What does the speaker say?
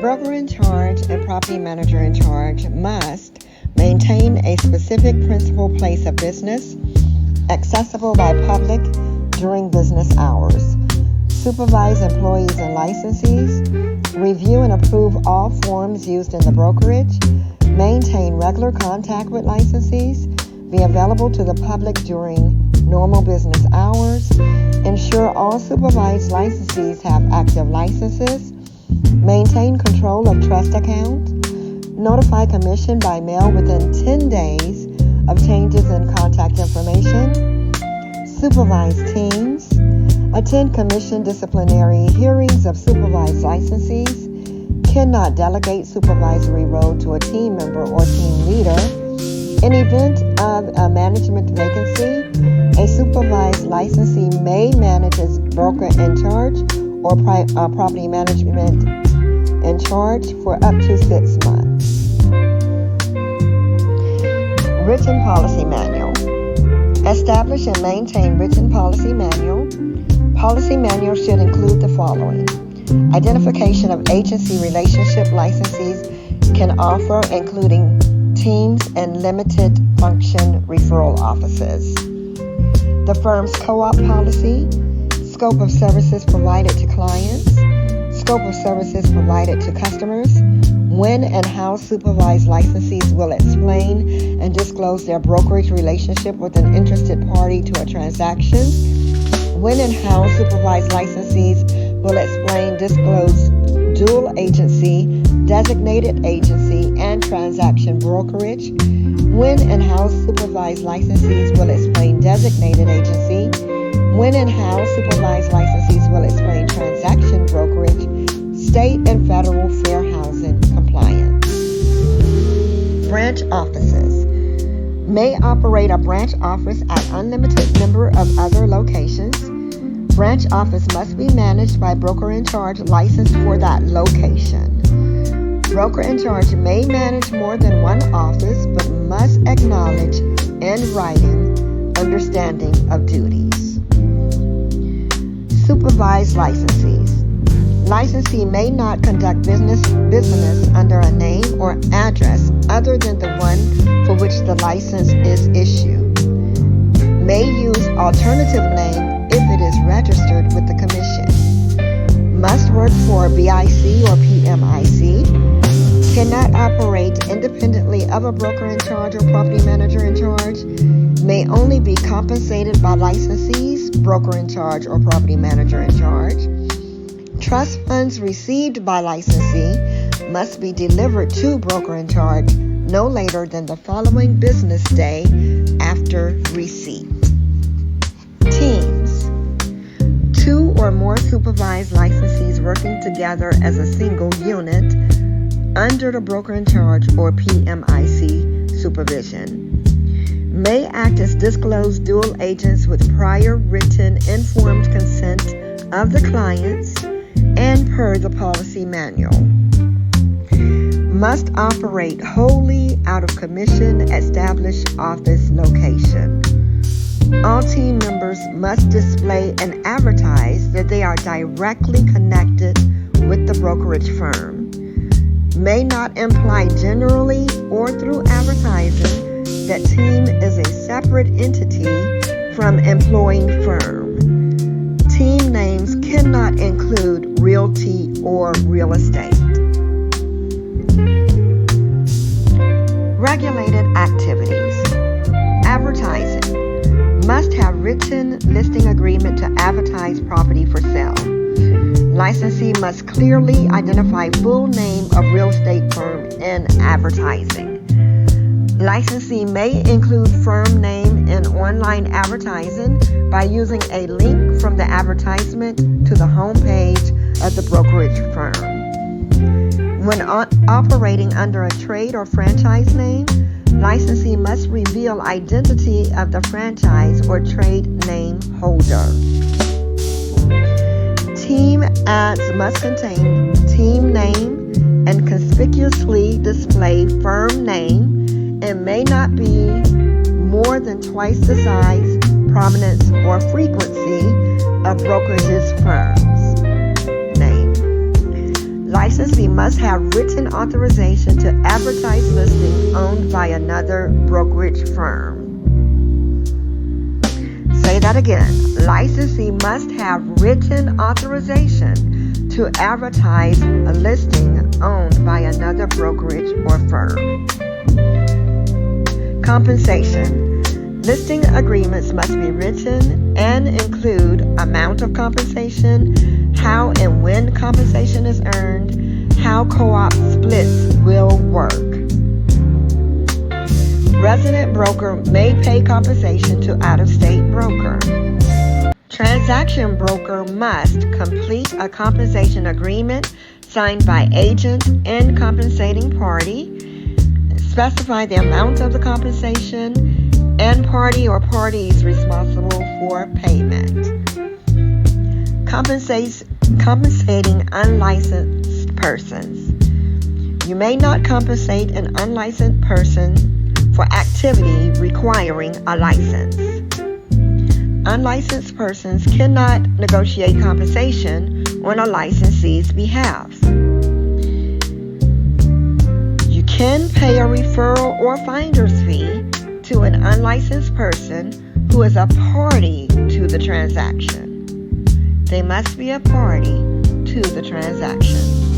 Broker in charge and property manager in charge must maintain a specific principal place of business, accessible by public during business hours, supervise employees and licensees, review and approve all forms used in the brokerage, maintain regular contact with licensees, be available to the public during normal business hours, ensure all supervised licensees have active licenses, maintain control of trust account, notify commission by mail within 10 days of changes in contact information, supervise teams, attend commission disciplinary hearings of supervised licensees, cannot delegate supervisory role to a team member or team leader. In event of a management vacancy, a supervised licensee may manage as broker in charge or property management in charge for up to 6 months. Written Policy Manual. Establish and maintain written policy manual. Policy manual should include the following: identification of agency relationship licensees can offer, including teams and limited function referral offices. The firm's co-op policy, scope of services provided to clients, scope of services provided to customers, when and how supervised licensees will explain and disclose their brokerage relationship with an interested party to a transaction, when and how supervised licensees will explain, disclose dual agency, designated agency, and transaction brokerage, when and how supervised licensees will explain designated agency, when and how supervised licensees will explain transaction brokerage, state and federal fair housing compliance. Branch offices may operate a branch office at unlimited number of other locations. Branch office must be managed by broker in charge licensed for that location. Broker in charge may manage more than one office, but must acknowledge in writing understanding of duties. Supervised licensees. Licensee may not conduct business under a name or address other than the one for which the license is issued. May use alternative name if it is registered with the commission. Must work for BIC or PMIC. Cannot operate independently of a broker in charge or property manager in charge. May only be compensated by licensees, broker in charge, or property manager in charge. Trust funds received by licensee must be delivered to broker in charge no later than the following business day after receipt. Teams. 2 or more supervised licensees working together as a single unit under the broker in charge or PMIC supervision. May act as disclosed dual agents with prior written informed consent of the clients and per the policy manual. Must operate wholly out of commission established office location. All team members must display and advertise that they are directly connected with the brokerage firm. May not imply generally or through advertising that team is a separate entity from employing firm. Team names cannot include realty or real estate. Regulated activities. Advertising. Must have written listing agreement to advertise property for sale. Licensee must clearly identify full name of real estate firm in advertising. Licensee may include firm name in online advertising by using a link from the advertisement to the home page of the brokerage firm. When operating under a trade or franchise name, licensee must reveal identity of the franchise or trade name holder. Team ads must contain team name and conspicuously display firm name and may not be more than twice the size, prominence, or frequency of brokerage's firm's name. License licensee must have written authorization to advertise listings owned by another brokerage firm. Say that again. Licensee must have written authorization to advertise a listing owned by another brokerage or firm. Compensation. Listing agreements must be written and include amount of compensation, how and when compensation is earned, how co-op splits will work. Resident broker may pay compensation to out-of-state broker. Transaction broker must complete a compensation agreement signed by agent and compensating party, specify the amount of the compensation, and party or parties responsible for payment. Compensating unlicensed persons. You may not compensate an unlicensed person for activity requiring a license. Unlicensed persons cannot negotiate compensation on a licensee's behalf. You can pay a referral or finder's fee to an unlicensed person who is a party to the transaction. They must be a party to the transaction.